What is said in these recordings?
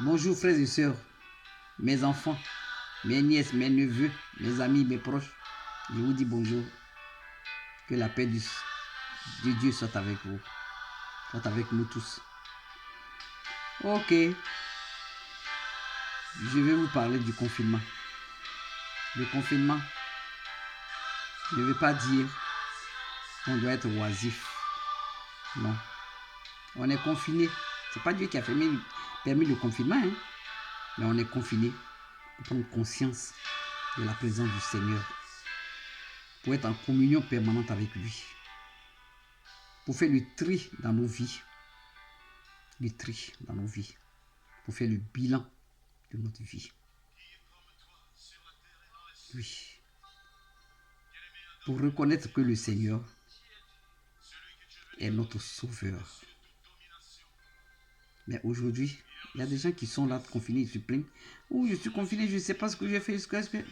Bonjour frères et sœurs, mes enfants, mes nièces, mes neveux, mes amis, mes proches. Je vous dis bonjour. Que la paix de Dieu soit avec vous, soit avec nous tous. Ok, je vais vous parler du confinement. Le confinement ne veut pas dire qu'on doit être oisif. Non, on est confiné. C'est pas Dieu qui a permis le confinement, hein? Mais on est confiné pour prendre conscience de la présence du Seigneur, pour être en communion permanente avec lui, pour faire le tri dans nos vies, pour faire le bilan de notre vie. Oui, pour reconnaître que le Seigneur est notre sauveur. Mais aujourd'hui, il y a des gens qui sont là confinés, ils se plaignent. Oh, je suis confiné, je ne sais pas ce que j'ai fait,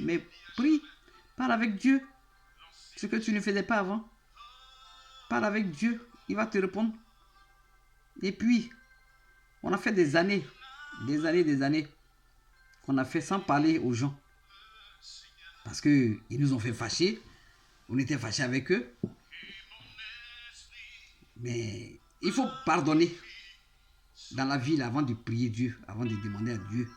mais prie, parle avec Dieu. Ce que tu ne faisais pas avant. Parle avec Dieu, il va te répondre. Et puis, on a fait des années qu'on a fait sans parler aux gens. Parce qu'ils nous ont fait fâcher. On était fâchés avec eux. Mais il faut pardonner dans la vie avant de prier Dieu, avant de demander à Dieu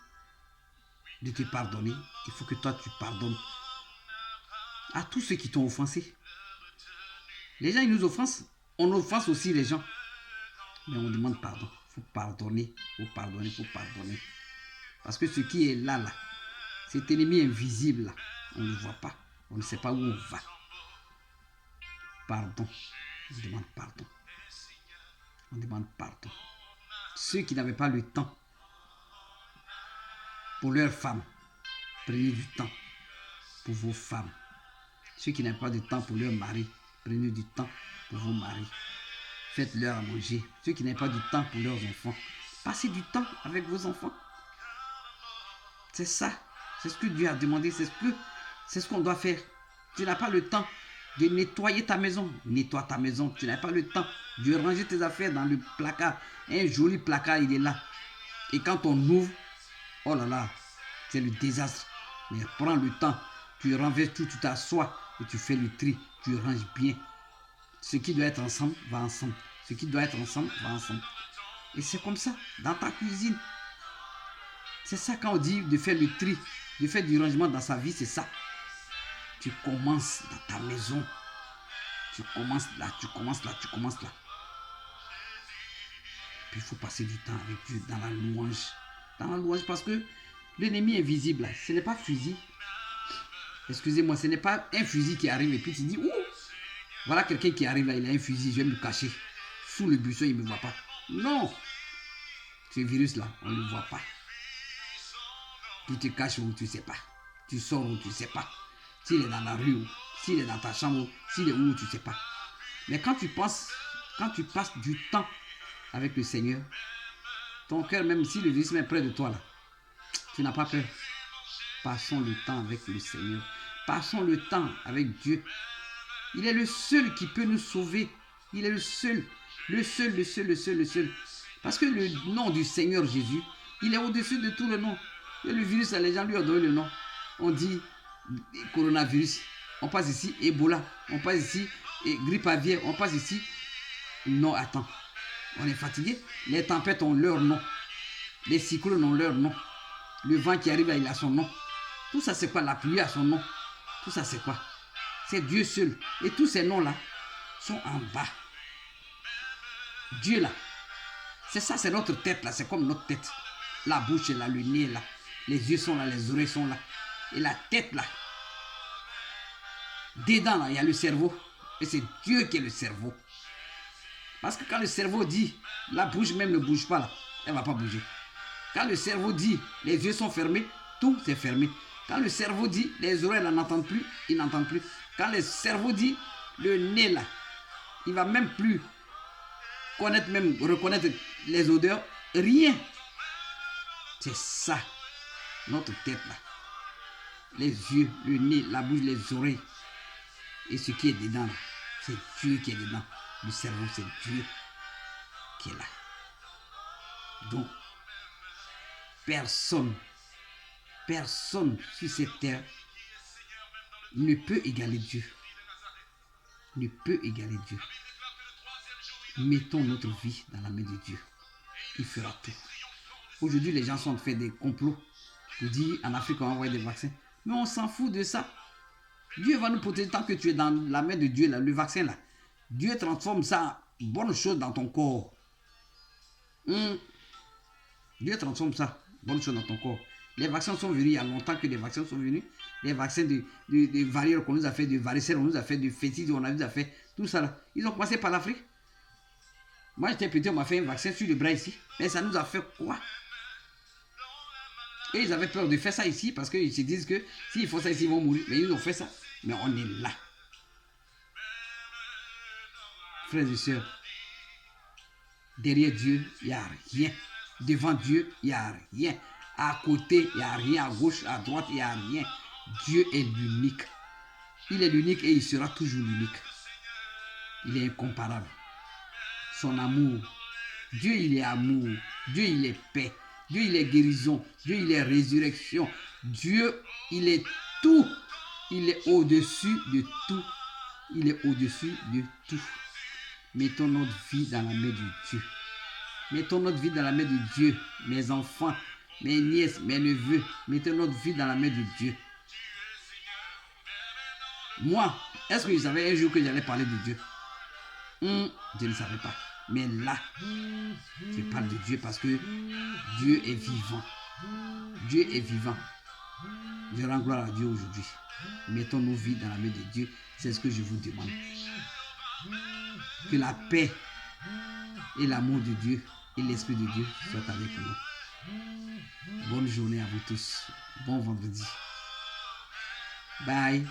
de te pardonner. Il faut que toi tu pardonnes à tous ceux qui t'ont offensé. Les gens ils nous offensent, on offense aussi les gens. Mais on demande pardon. Il faut pardonner, il faut pardonner. Parce que ce qui est là, cet ennemi invisible là, on ne le voit pas. On ne sait pas où on va. Pardon. On demande pardon. On demande pardon. Ceux qui n'avaient pas le temps pour leurs femmes, prenez du temps pour vos femmes. Ceux qui n'avaient pas de temps pour leur mari, prenez du temps pour vos maris. Faites-leur à manger. Ceux qui n'avaient pas du temps pour leurs enfants, passez du temps avec vos enfants. C'est ça. C'est ce que Dieu a demandé. C'est ce qu'on doit faire. Tu n'as pas le temps de nettoyer ta maison. Nettoie ta maison. Tu n'as pas le temps de ranger tes affaires dans le placard. Un joli placard, il est là. Et quand on ouvre, oh là là, c'est le désastre. Mais prends le temps. Tu renverses tout, tu t'assois et tu fais le tri. Tu ranges bien. Ce qui doit être ensemble, va ensemble. Ce qui doit être ensemble, va ensemble. Et c'est comme ça, dans ta cuisine. C'est ça quand on dit de faire le tri, de faire du rangement dans sa vie, c'est ça. Tu commences dans ta maison. Tu commences là. Puis il faut passer du temps avec Dieu dans la louange. Dans la louange parce que l'ennemi invisible, ce n'est pas fusil. Excusez-moi, ce n'est pas un fusil qui arrive et puis tu dis, ouh, voilà quelqu'un qui arrive là, il a un fusil, je vais me cacher. Sous le buisson, il ne me voit pas. Non. Ce virus-là, on ne le voit pas. Tu te caches où tu ne sais pas. Tu sors où tu ne sais pas. S'il est dans la rue, s'il est dans ta chambre, s'il est où tu ne sais pas. Mais quand tu passes du temps avec le Seigneur, ton cœur, même si le virus est près de toi, là, tu n'as pas peur. Passons le temps avec le Seigneur. Passons le temps avec Dieu. Il est le seul qui peut nous sauver. Il est le seul. Le seul. Parce que le nom du Seigneur Jésus, il est au-dessus de tout le nom. Et le virus, les gens lui ont donné le nom. On dit coronavirus. On passe ici Ebola. On passe ici grippe aviaire. On passe ici. Non, attends. On est fatigué. Les tempêtes ont leur nom. Les cyclones ont leur nom. Le vent qui arrive là, il a son nom. Tout ça, c'est quoi? La pluie a son nom. Tout ça, c'est quoi? C'est Dieu seul. Et tous ces noms-là sont en bas. Dieu là. C'est ça, c'est notre tête là. C'est comme notre tête. La bouche est là, le nez est là. Les yeux sont là, les oreilles sont là. Et la tête là. Dedans là, il y a le cerveau. Et c'est Dieu qui est le cerveau. Parce que quand le cerveau dit, la bouche même ne bouge pas là, elle ne va pas bouger. Quand le cerveau dit, les yeux sont fermés, tout c'est fermé. Quand le cerveau dit, les oreilles n'entendent plus, ils n'entendent plus. Quand le cerveau dit, le nez là, il ne va même plus reconnaître les odeurs, rien. C'est ça, notre tête là. Les yeux, le nez, la bouche, les oreilles. Et ce qui est dedans là, c'est Dieu qui est dedans. Le cerveau, c'est Dieu qui est là. Donc, personne sur cette terre ne peut égaler Dieu. Ne peut égaler Dieu. Mettons notre vie dans la main de Dieu. Il fera tout. Aujourd'hui, les gens sont fait des complots pour dire en Afrique on va envoyer des vaccins. Mais on s'en fout de ça. Dieu va nous protéger tant que tu es dans la main de Dieu, là, le vaccin là. Dieu transforme ça en bonne chose dans ton corps. Dieu transforme ça, bonne chose dans ton corps. Les vaccins sont venus il y a longtemps que les vaccins sont venus. Les vaccins de variole qu'on nous a fait, de varicelle on nous a fait, de fétide on nous a fait, tout ça là. Ils ont commencé par l'Afrique. Moi j'étais petit, on m'a fait un vaccin sur le bras ici. Mais ça nous a fait quoi? Et ils avaient peur de faire ça ici parce qu'ils se disent que s'ils font ça ici, ils vont mourir. Mais ils ont fait ça. Mais on est là. Frères et sœurs, derrière Dieu, il n'y a rien. Devant Dieu, il n'y a rien. À côté, il n'y a rien. À gauche, à droite, il n'y a rien. Dieu est l'unique. Il est l'unique et il sera toujours l'unique. Il est incomparable. Son amour. Dieu, il est amour. Dieu, il est paix. Dieu, il est guérison. Dieu, il est résurrection. Dieu, il est tout. Il est au-dessus de tout. Il est au-dessus de tout. Mettons notre vie dans la main de Dieu. Mettons notre vie dans la main de Dieu. Mes enfants, mes nièces, mes neveux. Mettons notre vie dans la main de Dieu. Moi, est-ce que je savais un jour que j'allais parler de Dieu? Je ne savais pas. Mais là, je parle de Dieu parce que Dieu est vivant. Dieu est vivant. Je rends gloire à Dieu aujourd'hui. Mettons nos vies dans la main de Dieu. C'est ce que je vous demande. Que la paix et l'amour de Dieu et l'Esprit de Dieu soient avec nous. Bonne journée à vous tous. Bon vendredi. Bye.